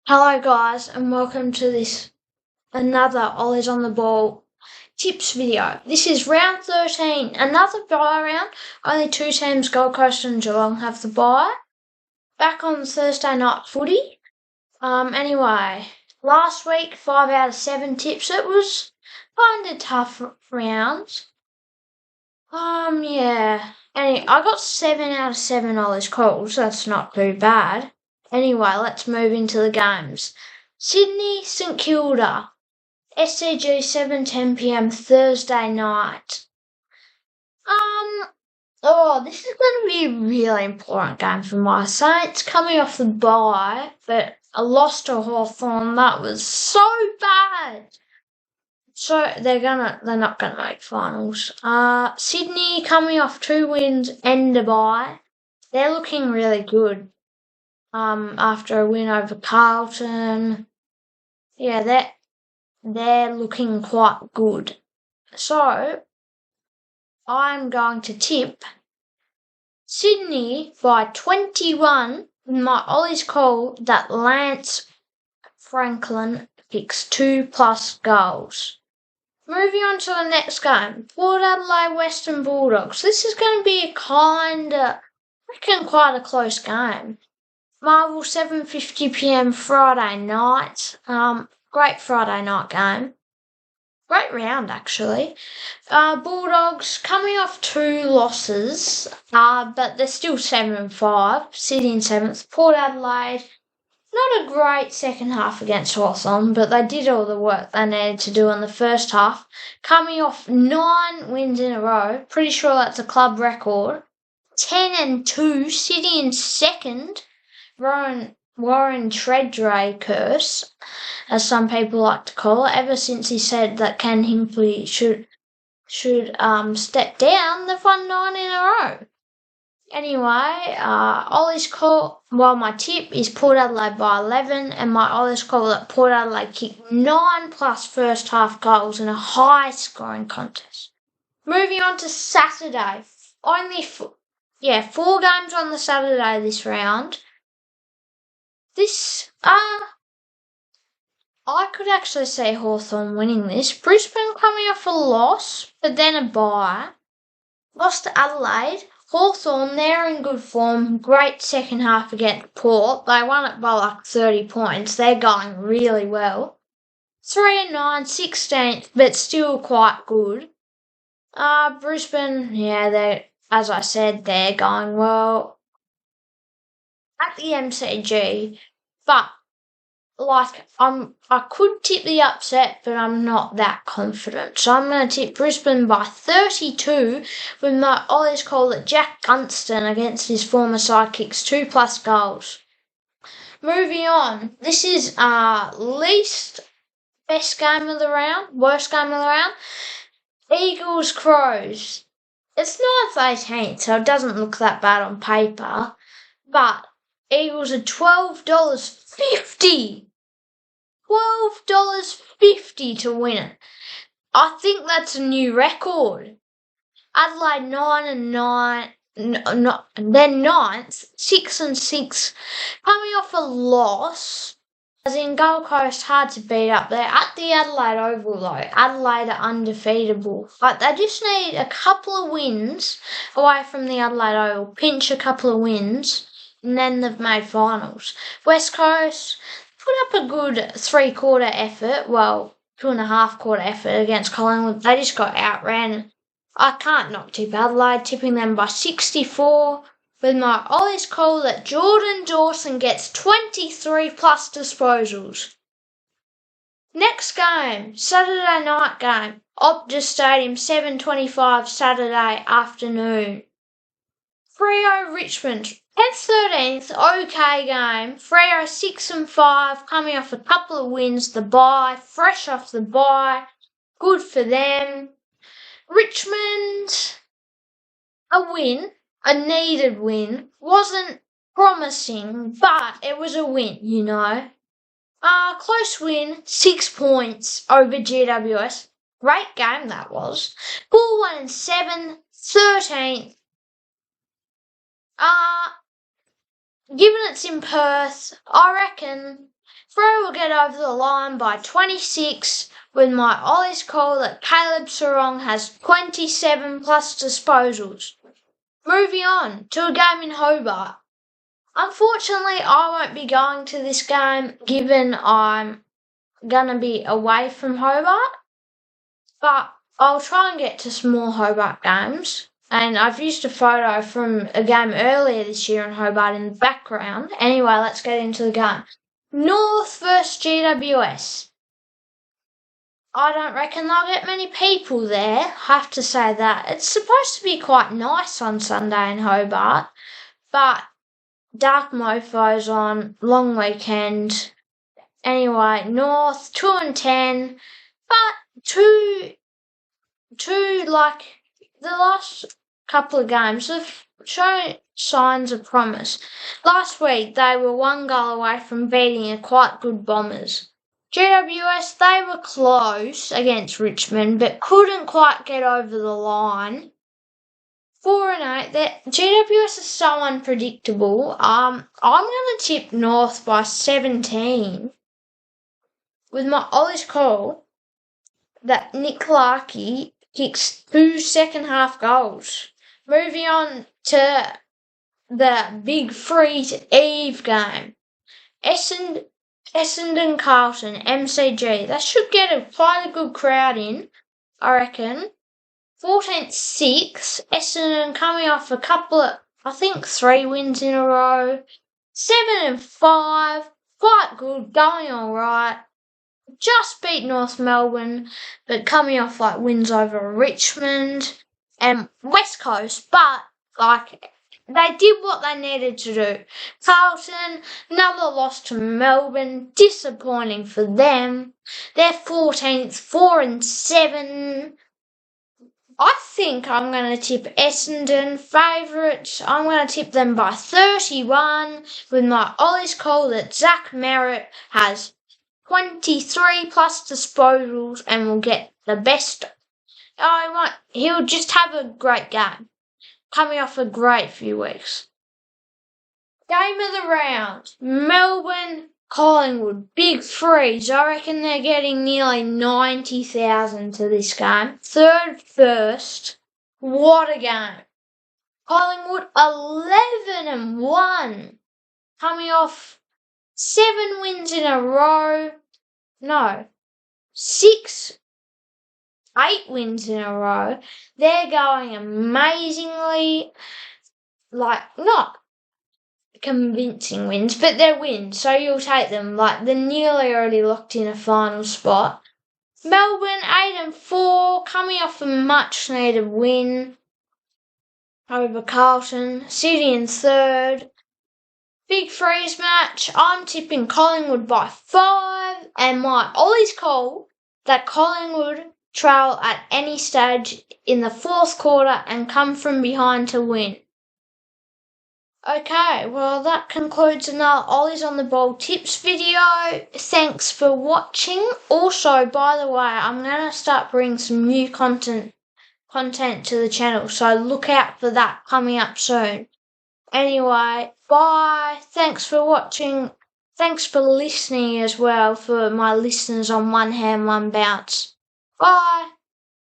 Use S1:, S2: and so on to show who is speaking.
S1: Hello guys and welcome to this another Ollie's on the Ball tips video. This is round 13, another bye round. Only two teams, Gold Coast and Geelong, have the bye. Back on Thursday night footy. Anyway, last week 5 out of 7 tips. It was kind of tough rounds. Yeah. Anyway, I got 7 out of 7 Ollie's calls. That's not too bad. Anyway, let's move into the games. Sydney St Kilda, SCG 7:10 p.m. Thursday night. This is going to be a really important game for my Saints, coming off the bye, but a loss to Hawthorn. That was so bad. So they're not gonna make finals. Sydney coming off 2 wins and a bye. They're looking really good. After a win over Carlton. Yeah, they're looking quite good. So, I'm going to tip Sydney by 21 with my Ollie's call that Lance Franklin kicks 2+ goals. Moving on to the next game, Port Adelaide Western Bulldogs. This is going to be quite a close game. Marvel 7:50 p.m. Friday night. Great Friday night game. Great round, actually. Bulldogs coming off 2 losses, but they're still 7-5, sitting in 7th. Port Adelaide, not a great second half against Hawthorn, but they did all the work they needed to do in the first half. Coming off 9 wins in a row, pretty sure that's a club record. 10-2, sitting in 2nd. Warren Treadray curse, as some people like to call it, ever since he said that Ken Hinkley should step down. They've won 9 in a row. Anyway, Ollie's call, my tip is Port Adelaide by 11, and my Ollie's call that Port Adelaide kicked 9+ first half goals in a high scoring contest. Moving on to Saturday. Only 4 games on the Saturday this round. I could actually see Hawthorn winning this. Brisbane coming off a loss, but then a bye. Lost to Adelaide. Hawthorn, they're in good form. Great second half against Port. They won it by 30 points. They're going really well. 3-9, 16th, but still quite good. Brisbane, as I said, they're going well at the MCG, but I could tip the upset, but I'm not that confident. So I'm going to tip Brisbane by 32 with my Ollie's call that Jack Gunston against his former side kicks 2+ goals. Moving on, this is least best game of the round, worst game of the round. Eagles Crows. It's 9th 18th, so it doesn't look that bad on paper, but Eagles are $12.50. $12.50 to win it. I think that's a new record. Adelaide 9-9, they're 9th, 6-6, coming off a loss. As in Gold Coast, hard to beat up. They're at the Adelaide Oval though. Adelaide are undefeatable. But they just need a couple of wins away from the Adelaide Oval. Pinch a couple of wins, and then they've made finals. West Coast put up a good 3/4 effort, 2.5-quarter effort against Collingwood. They just got outran. I can't not tip Adelaide, tipping them by 64 with my Ollie's call that Jordan Dawson gets 23+ disposals. Next game, Saturday night game, Optus Stadium, 7:25 Saturday afternoon. Freo Richmond, 10th 13th, okay game. Freo 6-5, coming off a couple of wins, the bye, fresh off the bye, good for them. Richmond, a win, a needed win, wasn't promising, but it was a win, Close win, 6 points over GWS. Great game that was. Bull 1-7, 13th. Given it's in Perth, I reckon Freo will get over the line by 26, with my Ollie's call that Caleb Sarong has 27 plus disposals. Moving on to a game in Hobart. Unfortunately, I won't be going to this game given I'm going to be away from Hobart, but I'll try and get to some more Hobart games. And I've used a photo from a game earlier this year in Hobart in the background. Anyway, let's get into the game. North versus GWS. I don't reckon they'll get many people there, have to say that. It's supposed to be quite nice on Sunday in Hobart, but dark mofo's on, long weekend. Anyway, North 2-10, but two like the last couple of games have shown signs of promise. Last week they were one goal away from beating a quite good Bombers. GWS, they were close against Richmond but couldn't quite get over the line. 4-8, GWS is so unpredictable. I'm going to tip North by 17 with my Ollie's call that Nick Larkey kicks 2 second-half goals. Moving on to the Big Freeze Eve game. Essendon Carlton, MCG. They should get quite a good crowd in, I reckon. 14th-6, Essendon coming off a couple of, I think 3 wins in a row. 7-5, quite good, going alright. Just beat North Melbourne, but coming off like wins over Richmond and West Coast, but like they did what they needed to do. Carlton, another loss to Melbourne, disappointing for them. They're 14th, 4-7. I think I'm going to tip Essendon favourites. I'm going to tip them by 31 with my Ollie's call that Zach Merritt has 23 plus disposals and will get the best. He'll just have a great game. Coming off a great few weeks. Game of the round. Melbourne, Collingwood, Big Freeze. I reckon they're getting nearly 90,000 to this game. Third, first. What a game. Collingwood 11-1. Coming off 7 wins in a row. No. 8 wins in a row. They're going amazingly, not convincing wins, but they're wins, so you'll take them. They're nearly already locked in a final spot. Melbourne 8-4, coming off a much needed win over Carlton. City in third. Big freeze match. I'm tipping Collingwood by 5, and my Ollie's call that Collingwood trail at any stage in the fourth quarter and come from behind to win. Okay, well that concludes another Ollie's on the Ball tips video. Thanks for watching. Also, by the way, I'm going to start bringing some new content to the channel, so look out for that coming up soon. Anyway, bye. Thanks for watching. Thanks for listening as well, for my listeners on One Hand, One Bounce. Bye.